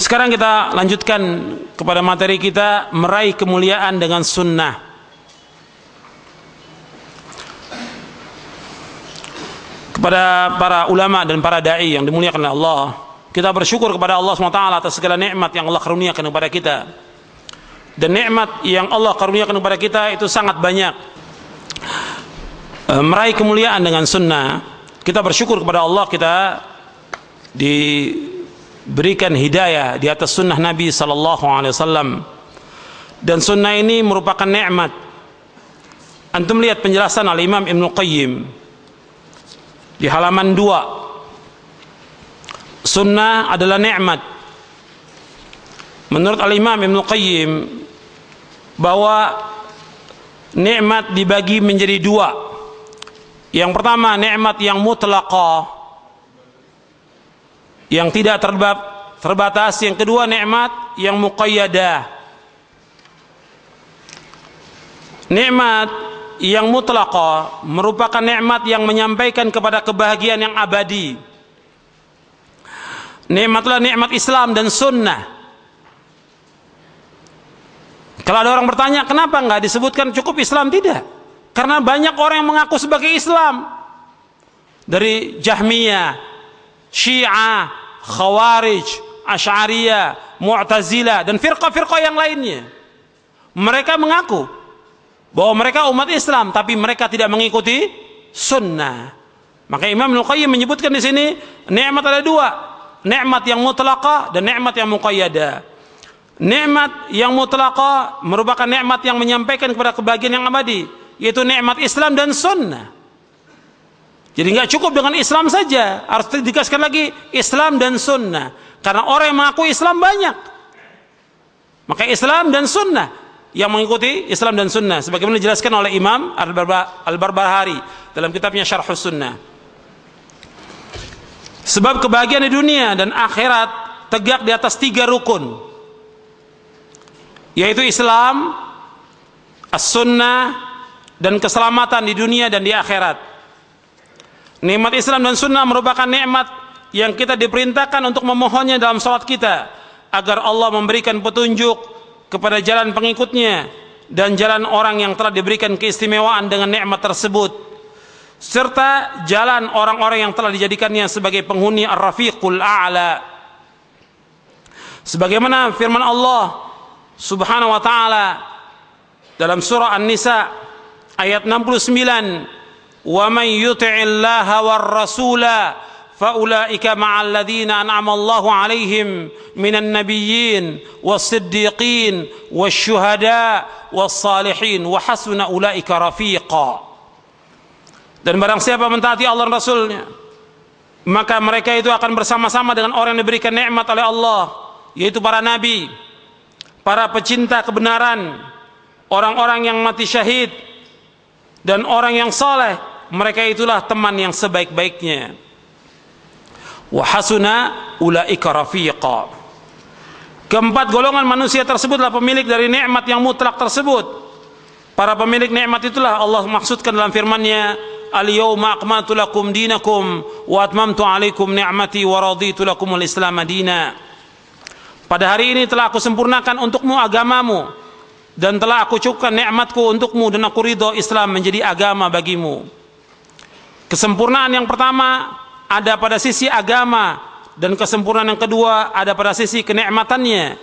Sekarang kita lanjutkan kepada materi kita, meraih kemuliaan dengan sunnah. Kepada para ulama dan para da'i yang dimuliakan oleh Allah, kita bersyukur kepada Allah SWT atas segala nikmat yang Allah karuniakan kepada kita. Dan nikmat yang Allah karuniakan kepada kita itu sangat banyak. Meraih kemuliaan dengan sunnah, kita bersyukur kepada Allah, kita diberikan hidayah di atas sunnah Nabi SAW. Dan sunnah ini merupakan nikmat. Antum lihat penjelasan oleh Imam Ibnul Qayyim di halaman 2. Sunnah adalah nikmat. Menurut Al-Imam Ibnul Qayyim, bahwa nikmat dibagi menjadi 2. Yang pertama, nikmat yang mutlaqah, yang tidak terbatas. Yang kedua, nikmat yang muqayyadah. Nikmat yang mutlaqah merupakan nikmat yang menyampaikan kepada kebahagiaan yang abadi. Nikmatlah nikmat Islam dan sunnah. Kalau ada orang bertanya, kenapa nggak disebutkan cukup Islam? Tidak, karena banyak orang yang mengaku sebagai Islam, dari Jahmiyah, Syiah, Khawarij, Asy'ariyah, Mu'tazilah, dan firqah-firqah yang lainnya. Mereka mengaku bahwa mereka umat Islam, tapi mereka tidak mengikuti sunnah. Maka Imam Ibnul Qayyim menyebutkan di sini nikmat ada 2, nikmat yang mutlaqah dan nikmat yang muqayyadah. Nikmat yang mutlaqah merupakan nikmat yang menyampaikan kepada kebahagiaan yang abadi, yaitu nikmat Islam dan sunnah. Jadi nggak cukup dengan Islam saja, harus dikasihkan lagi Islam dan sunnah, karena orang yang mengaku Islam banyak. Maka Islam dan sunnah, yang mengikuti Islam dan sunnah, sebagaimana dijelaskan oleh Imam Al-Barbahari dalam kitabnya Syarhus Sunnah. Sebab kebahagiaan di dunia dan akhirat tegak di atas 3 rukun, yaitu Islam, As-Sunnah, dan keselamatan di dunia dan di akhirat. Nikmat Islam dan sunnah merupakan nikmat yang kita diperintahkan untuk memohonnya dalam salat kita, agar Allah memberikan petunjuk kepada jalan pengikutnya dan jalan orang yang telah diberikan keistimewaan dengan nikmat tersebut, serta jalan orang-orang yang telah dijadikannya sebagai penghuni Ar-Rafiqul A'la. Sebagaimana firman Allah Subhanahu wa ta'ala dalam surah An-Nisa ayat 69, "Wa man yuti'illaha war rasula faulaika ma'al ladzina an'ama Allahu 'alaihim minan nabiyyin was-siddiqin wasyuhada was-salihin wa hasuna ulaika rafiqa." Dan barang siapa mentaati Allah dan Rasulnya, maka mereka itu akan bersama-sama dengan orang yang diberikan nikmat oleh Allah, yaitu para nabi, para pecinta kebenaran, orang-orang yang mati syahid, dan orang yang saleh. Mereka itulah teman yang sebaik-baiknya. Wa hasuna ulaika rafiqa. Keempat golongan manusia tersebutlah pemilik dari nikmat yang mutlak tersebut. Para pemilik nikmat itulah Allah maksudkan dalam firman-Nya, "Al-yawma akmaltu lakum dinakum wa atmamtu 'alaikum ni'mati wa raditu lakumul Islam madina." Pada hari ini telah aku sempurnakan untukmu agamamu, dan telah aku cukupkan nikmatku untukmu, dan aku ridho Islam menjadi agama bagimu. Kesempurnaan yang pertama ada pada sisi agama, dan kesempurnaan yang kedua ada pada sisi kenikmatannya.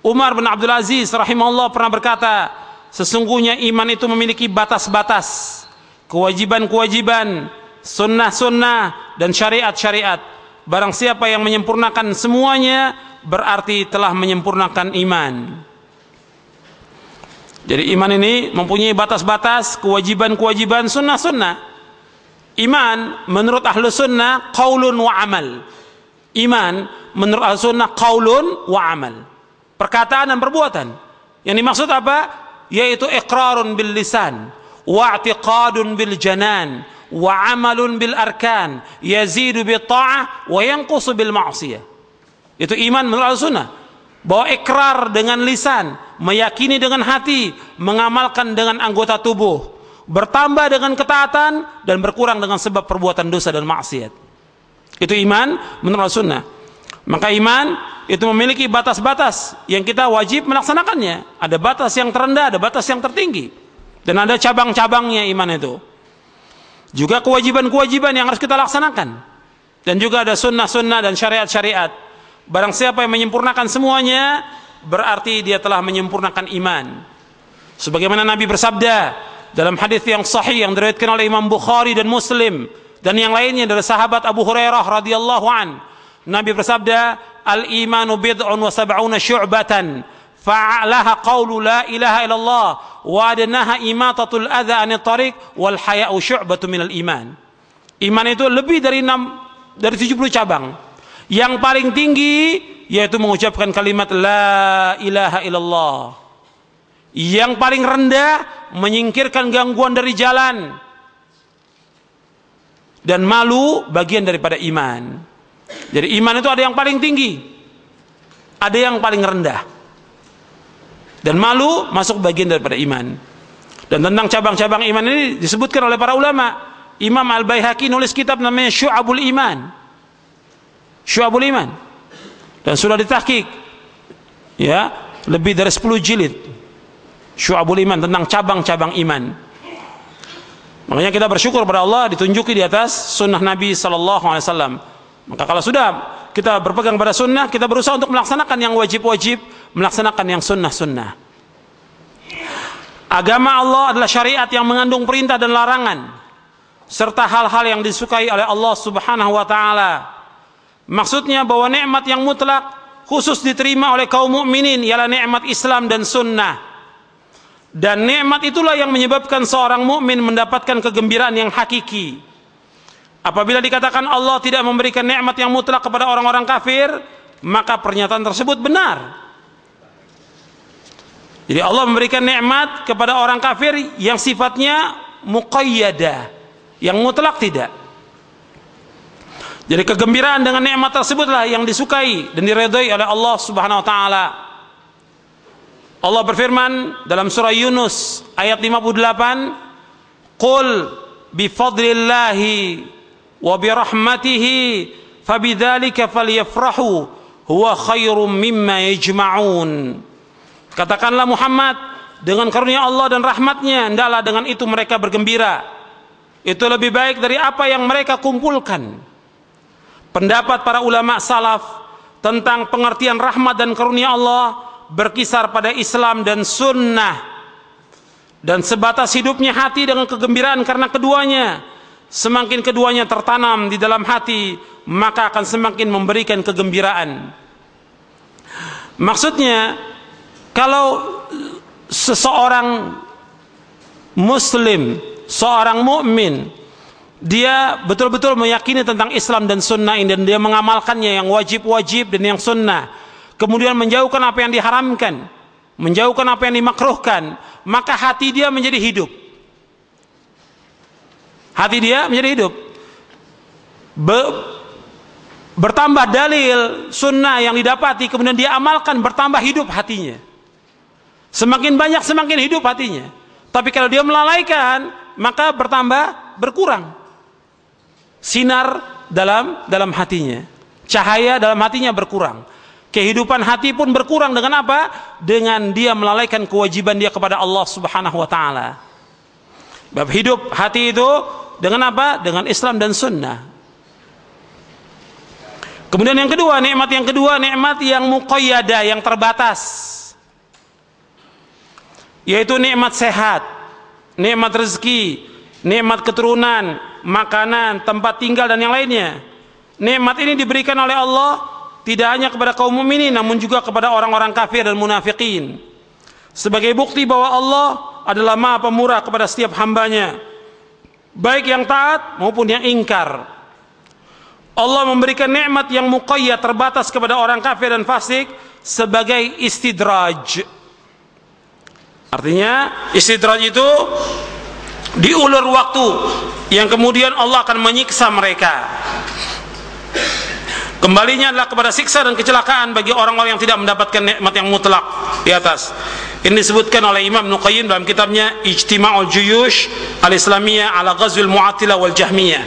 Umar bin Abdul Aziz rahimahullah pernah berkata, sesungguhnya iman itu memiliki batas-batas, kewajiban-kewajiban, sunnah-sunnah, dan syariat-syariat. Barang siapa yang menyempurnakan semuanya, berarti telah menyempurnakan iman. Jadi iman ini mempunyai batas-batas, kewajiban-kewajiban, sunnah-sunnah. Iman menurut ahlu sunnah qaulun wa amal. Iman menurut ahlu sunnah qaulun wa amal, perkataan dan perbuatan. Yang dimaksud apa? Yaitu iqrarun bil lisan, wa i'tiqadun bil janan, wa amalun bil arkan, yazidu bil ta'ah wa yanqusu bil ma'siyah. Itu iman menurut ahlu sunnah, bahwa ikrar dengan lisan, meyakini dengan hati, mengamalkan dengan anggota tubuh, bertambah dengan ketaatan, dan berkurang dengan sebab perbuatan dosa dan maksiat. Itu iman menurut sunnah. Maka iman itu memiliki batas-batas yang kita wajib melaksanakannya. Ada batas yang terendah, ada batas yang tertinggi, dan ada cabang-cabangnya iman itu. Juga kewajiban-kewajiban yang harus kita laksanakan, dan juga ada sunnah-sunnah dan syariat-syariat. Barang siapa yang menyempurnakan semuanya, berarti dia telah menyempurnakan iman. Sebagaimana Nabi bersabda dalam hadis yang sahih yang diriwayatkan oleh Imam Bukhari dan Muslim dan yang lainnya dari sahabat Abu Hurairah radhiyallahu an, Nabi bersabda, al-imanu bid'un wa sab'una syu'batan, fa'alaha qawlu la ilaha illallah wa adnaha imatatul adha anit tariq wal haya'u syu'batu minal iman. Iman itu lebih dari 70 cabang. Yang paling tinggi yaitu mengucapkan kalimat la ilaha illallah. Yang paling rendah menyingkirkan gangguan dari jalan, dan malu bagian daripada iman. Jadi iman itu ada yang paling tinggi, ada yang paling rendah, dan malu masuk bagian daripada iman. Dan tentang cabang-cabang iman ini disebutkan oleh para ulama. Imam Al-Baihaqi nulis kitab namanya Syu'abul Iman, Syu'abul Iman, dan sudah ditahqiq ya, lebih dari 10 jilid Syu'abul Iman tentang cabang-cabang iman. Makanya kita bersyukur pada Allah ditunjuki di atas sunnah Nabi SAW. Maka kalau sudah kita berpegang pada sunnah, kita berusaha untuk melaksanakan yang wajib-wajib, melaksanakan yang sunnah-sunnah. Agama Allah adalah syariat yang mengandung perintah dan larangan, serta hal-hal yang disukai oleh Allah Subhanahu wa ta'ala. Maksudnya bahwa nikmat yang mutlak khusus diterima oleh kaum mukminin ialah nikmat Islam dan sunnah. Dan nikmat itulah yang menyebabkan seorang mukmin mendapatkan kegembiraan yang hakiki. Apabila dikatakan Allah tidak memberikan nikmat yang mutlak kepada orang-orang kafir, maka pernyataan tersebut benar. Jadi Allah memberikan nikmat kepada orang kafir yang sifatnya muqayyadah, yang mutlak tidak. Jadi kegembiraan dengan nikmat tersebutlah yang disukai dan diridhai oleh Allah Subhanahu wa taala. Allah berfirman dalam surah Yunus ayat 58, "Qul bi fadlillahi wa bi rahmatihi fabidzalika falyafrahu huwa khairum mimma yajma'un." Katakanlah Muhammad, dengan karunia Allah dan rahmatnya hendaklah dengan itu mereka bergembira. Itu lebih baik dari apa yang mereka kumpulkan. Pendapat para ulama salaf tentang pengertian rahmat dan karunia Allah berkisar pada Islam dan sunnah, dan sebatas hidupnya hati dengan kegembiraan karena keduanya. Semakin keduanya tertanam di dalam hati, maka akan semakin memberikan kegembiraan. Maksudnya, kalau seseorang muslim, seorang mukmin, dia betul-betul meyakini tentang Islam dan sunnah ini, dan dia mengamalkannya yang wajib-wajib dan yang sunnah, kemudian menjauhkan apa yang diharamkan, menjauhkan apa yang dimakruhkan, maka hati dia menjadi hidup. Hati dia menjadi hidup. Bertambah dalil sunnah yang didapati, kemudian dia amalkan, bertambah hidup hatinya. Semakin banyak semakin hidup hatinya. Tapi kalau dia melalaikan, maka berkurang sinar dalam hatinya, cahaya dalam hatinya berkurang. Kehidupan hati pun berkurang dengan apa? Dengan dia melalaikan kewajiban dia kepada Allah Subhanahu wa taala. Bab hidup hati itu dengan apa? Dengan Islam dan sunnah. Kemudian yang kedua, nikmat yang muqayyadah, yang terbatas, yaitu nikmat sehat, nikmat rezeki, nikmat keturunan, makanan, tempat tinggal dan yang lainnya. Nikmat ini diberikan oleh Allah tidak hanya kepada kaum mukminin, namun juga kepada orang-orang kafir dan munafikin. Sebagai bukti bahwa Allah adalah Maha Pemurah kepada setiap hambanya, baik yang taat maupun yang ingkar. Allah memberikan nikmat yang muqayyad, terbatas kepada orang kafir dan fasik sebagai istidraj. Artinya istidraj itu diulur waktu yang kemudian Allah akan menyiksa mereka. Kembalinya adalah kepada siksa dan kecelakaan bagi orang-orang yang tidak mendapatkan nikmat yang mutlak di atas. Ini disebutkan oleh Imam Ibnu Qayyim dalam kitabnya Ijtima'ul Juyush Al-Islamiyah ala Ghazwil Mu'attilah wal Jahmiyah,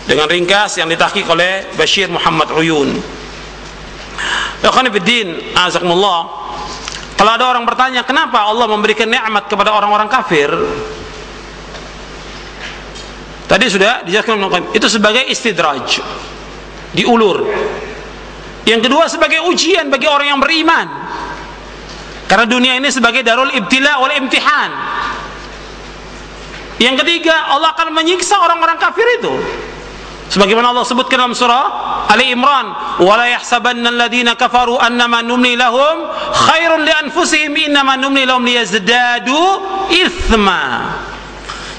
dengan ringkas yang ditahqiq oleh Bashir Muhammad Uyun. Ikhwan fillah, azakumullah. Kalau ada orang bertanya, kenapa Allah memberikan nikmat kepada orang-orang kafir? Tadi sudah dijelaskan, itu sebagai istidraj, diulur. Yang kedua sebagai ujian bagi orang yang beriman. Karena dunia ini sebagai darul ibtila wal imtihan. Yang ketiga, Allah akan menyiksa orang-orang kafir itu. Sebagaimana Allah sebutkan dalam surah Ali Imran, "Wala yahsabanna alladziina kafaru annama numli lahum khairun li anfusihim innama numli lahum liyazdadu itsma."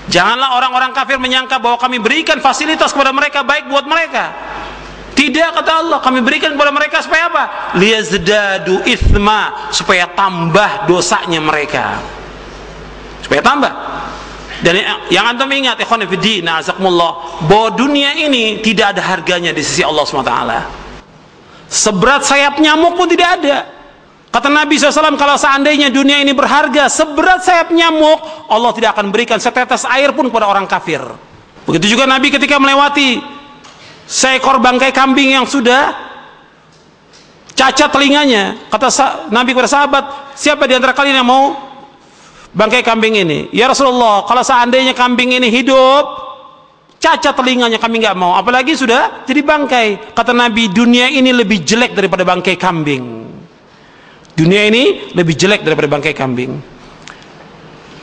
Janganlah orang-orang kafir menyangka bahwa kami berikan fasilitas kepada mereka baik buat mereka. Tidak, kata Allah, kami berikan kepada mereka supaya apa? Liyazdadu itsma, supaya tambah dosanya mereka. Supaya tambah. Dan yang antum ingat, ikhwan fillah, azakumullah, bahwa dunia ini tidak ada harganya di sisi Allah SWT. Seberat sayap nyamuk pun tidak ada. Kata Nabi SAW, kalau seandainya dunia ini berharga seberat sayap nyamuk, Allah tidak akan berikan setetes air pun kepada orang kafir. Begitu juga Nabi ketika melewati seekor bangkai kambing yang sudah cacat telinganya, kata Nabi kepada sahabat, siapa di antara kalian yang mau bangkai kambing ini? Ya Rasulullah, kalau seandainya kambing ini hidup, cacat telinganya, kami nggak mau, apalagi sudah jadi bangkai. Kata Nabi, dunia ini lebih jelek daripada bangkai kambing. Dunia ini lebih jelek daripada bangkai kambing.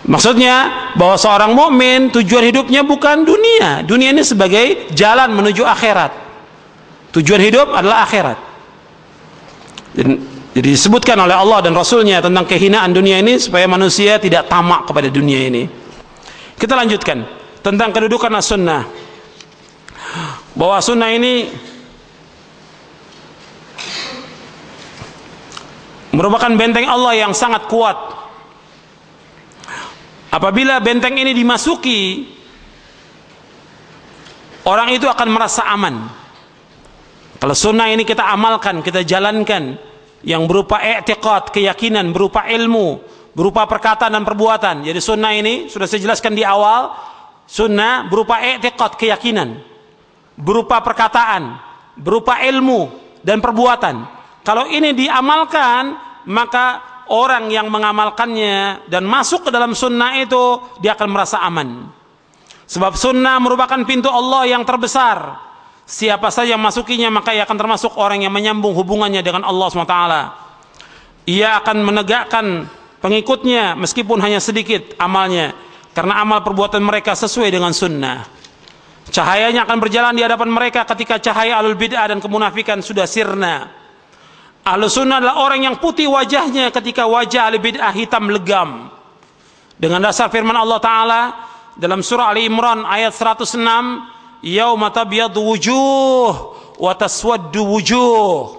Maksudnya bahwa seorang mukmin tujuan hidupnya bukan dunia. Dunia ini sebagai jalan menuju akhirat. Tujuan hidup adalah akhirat. Jadi disebutkan oleh Allah dan Rasulnya tentang kehinaan dunia ini supaya manusia tidak tamak kepada dunia ini. Kita lanjutkan tentang kedudukan as-sunnah. Bahwa sunnah ini merupakan benteng Allah yang sangat kuat. Apabila benteng ini dimasuki, orang itu akan merasa aman. Kalau sunnah ini kita amalkan, kita jalankan, yang berupa i'tiqad, keyakinan, berupa ilmu, berupa perkataan dan perbuatan. Jadi sunnah ini sudah saya jelaskan di awal, sunnah berupa i'tiqad, keyakinan, berupa perkataan, berupa ilmu dan perbuatan. Kalau ini diamalkan, maka orang yang mengamalkannya dan masuk ke dalam sunnah itu, dia akan merasa aman. Sebab sunnah merupakan pintu Allah yang terbesar. Siapa saja yang masukinya, maka ia akan termasuk orang yang menyambung hubungannya dengan Allah SWT. Ia akan menegakkan pengikutnya meskipun hanya sedikit amalnya, karena amal perbuatan mereka sesuai dengan sunnah. Cahayanya akan berjalan di hadapan mereka ketika cahaya alul bid'ah dan kemunafikan sudah sirna. Ahlus sunnah adalah orang yang putih wajahnya ketika wajah ahli bid'ah hitam legam. Dengan dasar firman Allah Ta'ala dalam surah Ali Imran ayat 106, yauma tabyaddu wujuh wa taswaddu wujuh.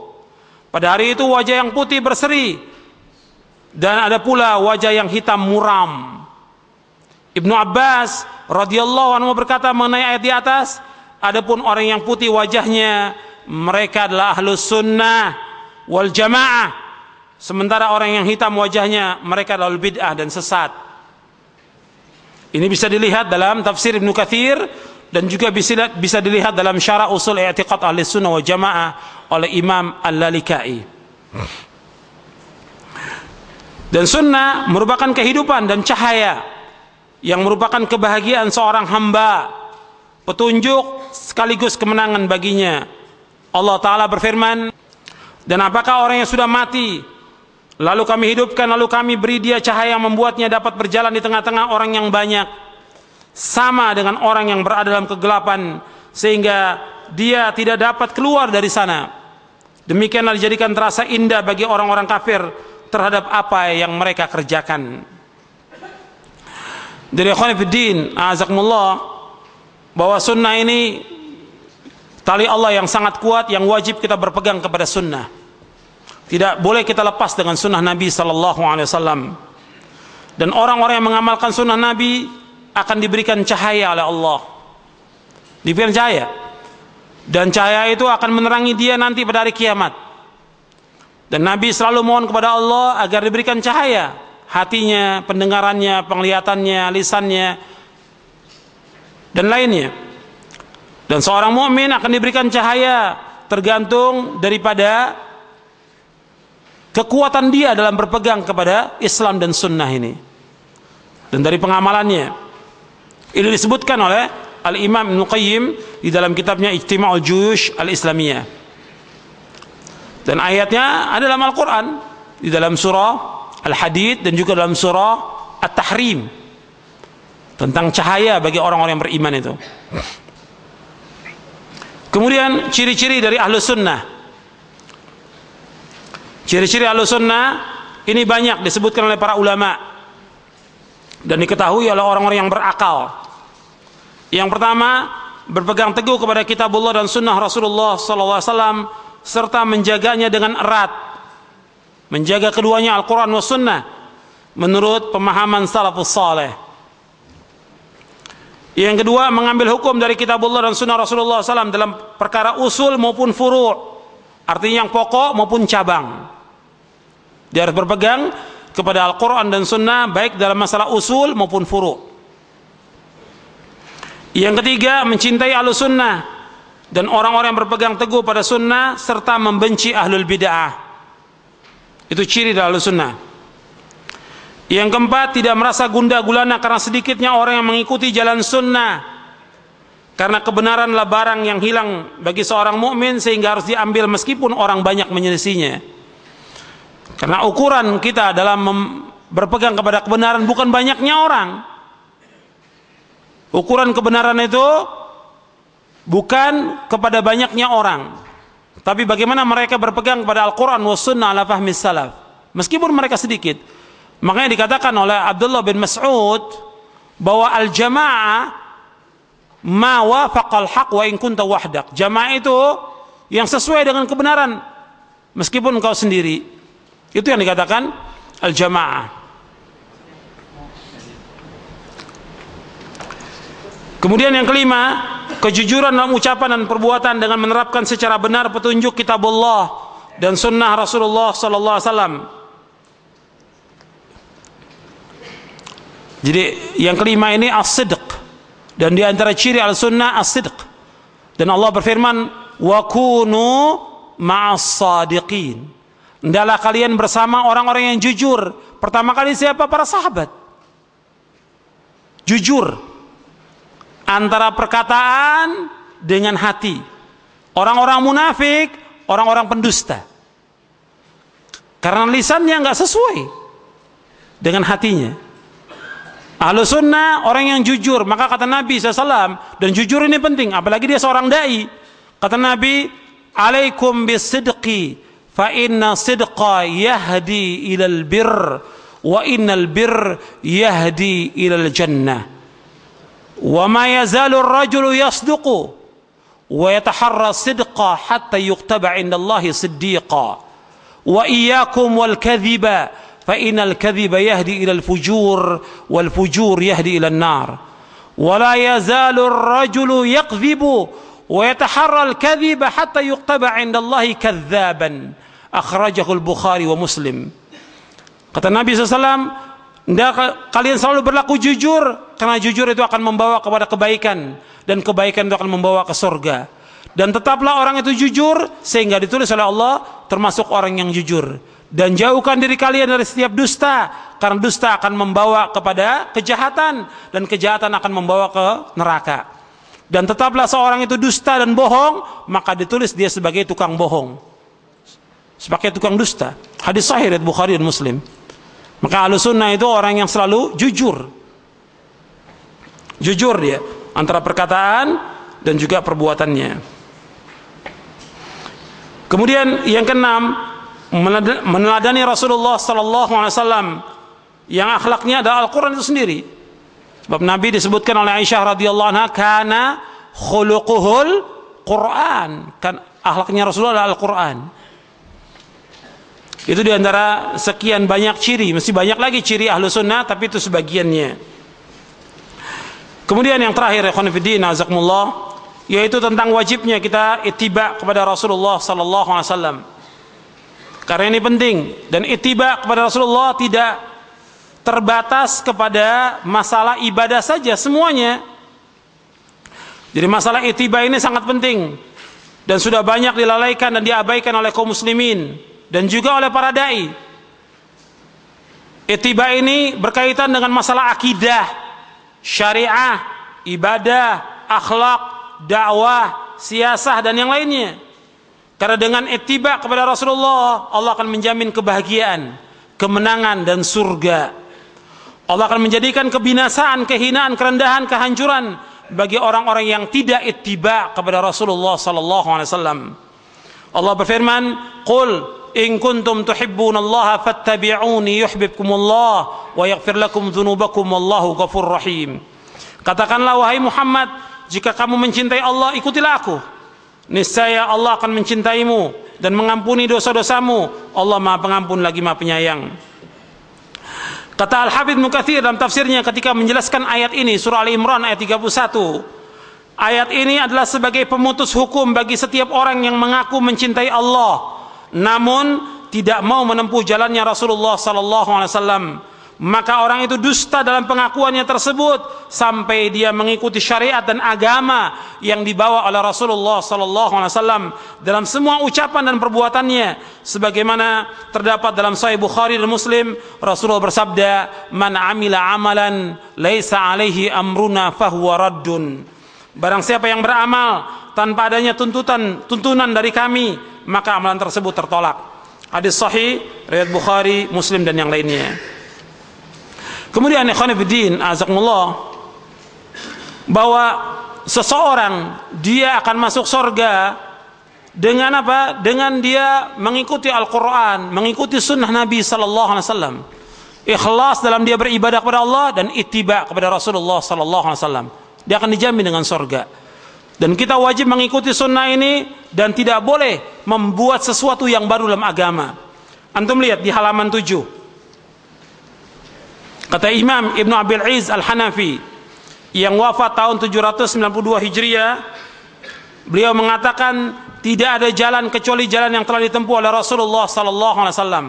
Pada hari itu wajah yang putih berseri, dan ada pula wajah yang hitam muram. Ibnu Abbas radhiyallahu anhu berkata mengenai ayat di atas, adapun orang yang putih wajahnya, mereka adalah ahlus sunnah wal jamaah, sementara orang yang hitam wajahnya, mereka adalah bid'ah dan sesat. Ini bisa dilihat dalam tafsir Ibnu Katsir dan juga bisa dilihat dalam syarah usul i'tiqad ahli sunnah wal jamaah oleh Imam Al-Lalikai. Dan sunnah merupakan kehidupan dan cahaya yang merupakan kebahagiaan seorang hamba, petunjuk sekaligus kemenangan baginya. Allah Ta'ala berfirman, dan apakah orang yang sudah mati lalu kami hidupkan, lalu kami beri dia cahaya yang membuatnya dapat berjalan di tengah-tengah orang yang banyak, sama dengan orang yang berada dalam kegelapan sehingga dia tidak dapat keluar dari sana. Demikianlah dijadikan terasa indah bagi orang-orang kafir terhadap apa yang mereka kerjakan. Dari ikhwan fillah, azakumullah, bahwa sunnah ini tali Allah yang sangat kuat, yang wajib kita berpegang kepada sunnah. Tidak boleh kita lepas dengan sunnah Nabi SAW. Dan orang-orang yang mengamalkan sunnah Nabi akan diberikan cahaya oleh Allah. Diberikan cahaya. Dan cahaya itu akan menerangi dia nanti pada hari kiamat. Dan Nabi selalu mohon kepada Allah agar diberikan cahaya. Hatinya, pendengarannya, penglihatannya, lisannya, dan lainnya. Dan seorang mukmin akan diberikan cahaya tergantung daripada kekuatan dia dalam berpegang kepada Islam dan sunnah ini dan dari pengamalannya. Ini disebutkan oleh Al-Imam Ibnu Qayyim di dalam kitabnya Ijtima'ul Juyush Al-Islamiyah. Dan ayatnya ada dalam Al-Quran, di dalam surah Al-Hadid dan juga dalam surah At-Tahrim, tentang cahaya bagi orang-orang yang beriman itu. Kemudian ciri-ciri dari Ahlus Sunnah. Ciri-ciri Ahlus Sunnah ini banyak disebutkan oleh para ulama dan diketahui oleh orang-orang yang berakal. Yang pertama, berpegang teguh kepada kitabullah dan sunnah Rasulullah SAW serta menjaganya dengan erat. Menjaga keduanya Al-Quran wa sunnah menurut pemahaman salafus saleh. Yang kedua, mengambil hukum dari kitabullah dan sunnah Rasulullah SAW dalam perkara usul maupun furu', artinya yang pokok maupun cabang. Dia harus berpegang kepada Al-Quran dan sunnah baik dalam masalah usul maupun furu'. Yang ketiga, mencintai Ahlus Sunnah dan orang-orang yang berpegang teguh pada sunnah serta membenci ahlul bid'ah. Itu ciri dari Ahlus Sunnah. Yang keempat, tidak merasa gundah gulana karena sedikitnya orang yang mengikuti jalan sunnah, karena kebenaranlah barang yang hilang bagi seorang mukmin sehingga harus diambil meskipun orang banyak menyelisihinya. Karena ukuran kita dalam berpegang kepada kebenaran bukan banyaknya orang. Ukuran kebenaran itu bukan kepada banyaknya orang, tapi bagaimana mereka berpegang kepada Al-Quran wa sunnah ala fahmi salaf, meskipun mereka sedikit. Makanya dikatakan oleh Abdullah bin Mas'ud bahwa al-jama'ah ma wafaqal haq wa in kunta wahdak. Jamaah itu yang sesuai dengan kebenaran meskipun engkau sendiri. Itu yang dikatakan al-jama'ah. Kemudian yang kelima, kejujuran dalam ucapan dan perbuatan dengan menerapkan secara benar petunjuk kitabullah dan sunnah Rasulullah sallallahu alaihi wasallam. Jadi yang kelima ini as-sidq, dan di antara ciri al-sunnah as-sidq. Dan Allah berfirman, wa kunu ma'as-sadiqin. Hendaklah kalian bersama orang-orang yang jujur. Pertama kali siapa? Para sahabat. Jujur antara perkataan dengan hati. Orang-orang munafik, orang-orang pendusta, karena lisannya nggak sesuai dengan hatinya. Ahlus sunnah orang yang jujur. Maka kata Nabi SAW, dan jujur ini penting, apalagi dia seorang dai. Kata Nabi, alaikum bisidqi fa inna sidqa yahdi ilal birr wa innal birr yahdi ilal jannah. Wa ma yazalu ar-rajulu yasduqu wa yataharra sidqa hatta yuktaba 'inda Allahi siddiqa. Wa iyyakum wal kadhiba fa innal kadhiba yahdi ila al-fujur wal fujur yahdi ila an-nar. Wa la yazalu ar-rajulu yakdhibu wa yataharra al-kadhiba hatta yuktaba 'inda Allahi kadzaban. Akhrajahu al-Bukhari wa Muslim. Kata Nabi SAW, kalian selalu berlaku jujur, karena jujur itu akan membawa kepada kebaikan, dan kebaikan itu akan membawa ke surga. Dan tetaplah orang itu jujur, sehingga ditulis oleh Allah termasuk orang yang jujur. Dan jauhkan diri kalian dari setiap dusta, karena dusta akan membawa kepada kejahatan, dan kejahatan akan membawa ke neraka. Dan tetaplah seorang itu dusta dan bohong, maka ditulis dia sebagai tukang bohong, sebagai tukang dusta. Hadis sahih riwayat Bukhari dan Muslim. Maka Ahlus Sunnah itu orang yang selalu jujur. Jujur dia antara perkataan dan juga perbuatannya. Kemudian yang keenam, meneladani Rasulullah sallallahu alaihi wasallam yang akhlaknya adalah Al-Qur'an itu sendiri. Sebab Nabi disebutkan oleh Aisyah radhiyallahu anha, kana khuluquhul Qur'an. Kan akhlaknya Rasulullah adalah Al-Qur'an. Itu diantara sekian banyak ciri. Mesti banyak lagi ciri Ahlus Sunnah, tapi itu sebagiannya. Kemudian yang terakhir, ikhwan fillah azakumullah, yaitu tentang wajibnya kita ittiba kepada Rasulullah sallallahu alaihi wasallam. Karena ini penting, dan ittiba kepada Rasulullah tidak terbatas kepada masalah ibadah saja, semuanya. Jadi masalah ittiba ini sangat penting dan sudah banyak dilalaikan dan diabaikan oleh kaum muslimin. dan juga oleh para dai. Ittiba ini berkaitan dengan masalah akidah, syariah, ibadah, akhlak, dakwah, siasah dan yang lainnya. Karena dengan ittiba kepada Rasulullah, Allah akan menjamin kebahagiaan, kemenangan dan surga. Allah akan menjadikan kebinasaan, kehinaan, kerendahan, kehancuran bagi orang-orang yang tidak ittiba kepada Rasulullah sallallahu alaihi wasallam. Allah berfirman, "Qul in kuntum tuhibbunallaha fattabi'uni yuhibbukumullah wa yaghfir lakum dzunubakum wallahu ghafurur rahim." Katakanlah wahai Muhammad, jika kamu mencintai Allah, ikutilah aku. Niscaya Allah akan mencintaimu dan mengampuni dosa-dosamu. Allah Maha Pengampun lagi Maha Penyayang. Kata Al-Hafidz Ibnu Katsir dalam tafsirnya ketika menjelaskan ayat ini, surah Al-Imran ayat 31. Ayat ini adalah sebagai pemutus hukum bagi setiap orang yang mengaku mencintai Allah, namun tidak mau menempuh jalannya Rasulullah sallallahu alaihi wasallam. Maka orang itu dusta dalam pengakuannya tersebut sampai dia mengikuti syariat dan agama yang dibawa oleh Rasulullah sallallahu alaihi wasallam dalam semua ucapan dan perbuatannya, sebagaimana terdapat dalam Sahih Bukhari dan Muslim. Rasulullah bersabda, "Man amila amalan laisa alaihi amruna fahuwa raddun." Barang siapa yang beramal tanpa adanya tuntunan dari kami, maka amalan tersebut tertolak. Hadis sahih riwayat Bukhari, Muslim dan yang lainnya. Kemudian ikhwan fillah, azakumullah, bahwa seseorang dia akan masuk surga dengan apa? Dengan dia mengikuti Al-Qur'an, mengikuti sunnah Nabi sallallahu alaihi wasallam. Ikhlas dalam dia beribadah kepada Allah dan ittiba kepada Rasulullah sallallahu alaihi wasallam. Dia akan dijamin dengan surga. Dan kita wajib mengikuti sunnah ini dan tidak boleh membuat sesuatu yang baru dalam agama. Antum lihat di halaman 7. Kata Imam Ibnu Abil Izz Al-Hanafi yang wafat tahun 792 Hijriah, beliau mengatakan tidak ada jalan kecuali jalan yang telah ditempuh oleh Rasulullah sallallahu alaihi wasallam.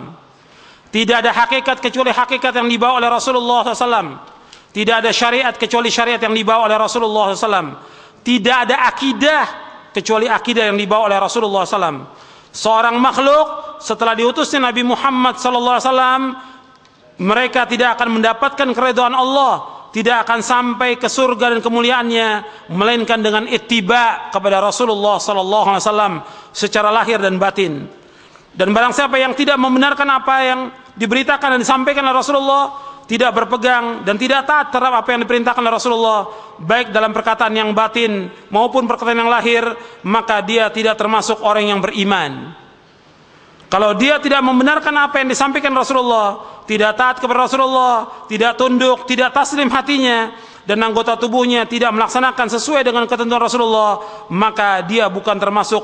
Tidak ada hakikat kecuali hakikat yang dibawa oleh Rasulullah SAW. Tidak ada syariat kecuali syariat yang dibawa oleh Rasulullah SAW. Tidak ada akidah kecuali akidah yang dibawa oleh Rasulullah SAW. Seorang makhluk setelah diutusnya Nabi Muhammad SAW, mereka tidak akan mendapatkan keridhaan Allah, tidak akan sampai ke surga dan kemuliaannya, melainkan dengan ittiba kepada Rasulullah SAW secara lahir dan batin. Dan barang siapa yang tidak membenarkan apa yang diberitakan dan disampaikan oleh Rasulullah, tidak berpegang dan tidak taat terhadap apa yang diperintahkan oleh Rasulullah, baik dalam perkataan yang batin maupun perkataan yang lahir, maka dia tidak termasuk orang yang beriman. Kalau dia tidak membenarkan apa yang disampaikan Rasulullah, tidak taat kepada Rasulullah, tidak tunduk, tidak taslim hatinya, dan anggota tubuhnya tidak melaksanakan sesuai dengan ketentuan Rasulullah, maka dia bukan termasuk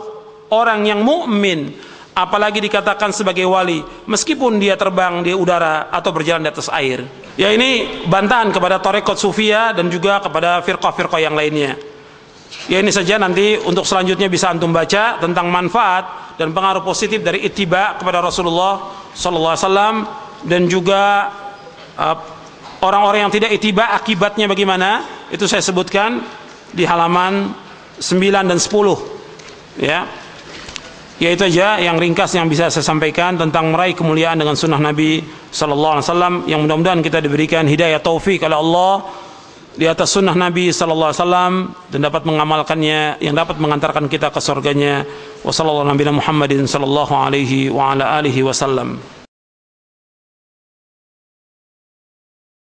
orang yang mukmin, apalagi dikatakan sebagai wali, meskipun dia terbang di udara atau berjalan di atas air. Ya, ini bantahan kepada tarekat Sufiyah dan juga kepada firqah-firqah yang lainnya. Ya, ini saja, nanti untuk selanjutnya bisa antum baca tentang manfaat dan pengaruh positif dari ittiba kepada Rasulullah sallallahu alaihi wasallam, dan juga orang-orang yang tidak ittiba akibatnya bagaimana, itu saya sebutkan di halaman 9 dan 10. Ya. Ya, itu aja yang ringkas yang bisa saya sampaikan tentang meraih kemuliaan dengan sunnah Nabi sallallahu alaihi wasallam, yang mudah-mudahan kita diberikan hidayah taufik oleh Allah di atas sunnah Nabi sallallahu alaihi wasallam dan dapat mengamalkannya, yang dapat mengantarkan kita ke surganya. Wassallallahu nabiyana Muhammadin sallallahu alaihi wa ala alihi wasallam.